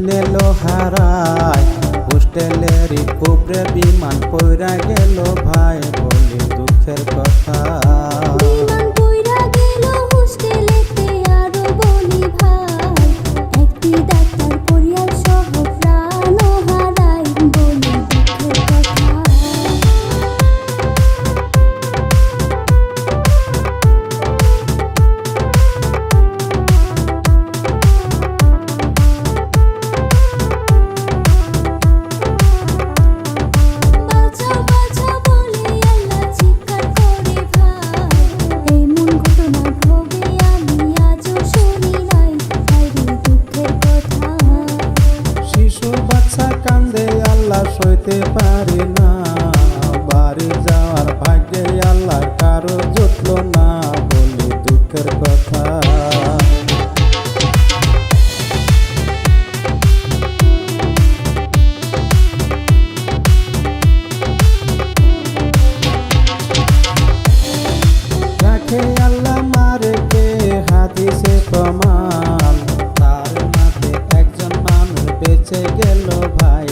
Nail হারায়, হোস্টেলের উপরে বিমান পইরা গেল ভাই, বলি দুঃখের কথা। বিমান পইরা গেল হোস্টেলেতে, আরো বলি ভাই, একটি ডাক্তার পরিবার সহ প্রাণ হারায়, বলি দুঃখের কথা। সইতে পারি না, বাড়ি যাওয়ার ভাগ্যে আল্লাহ কারো জুটলো না, বলি দুঃখের কথা। রাখে আল্লাহ মারকে হাদিসে প্রমাণ, তার মাঝে একজন মানুষ বেঁচে গেল ভাই,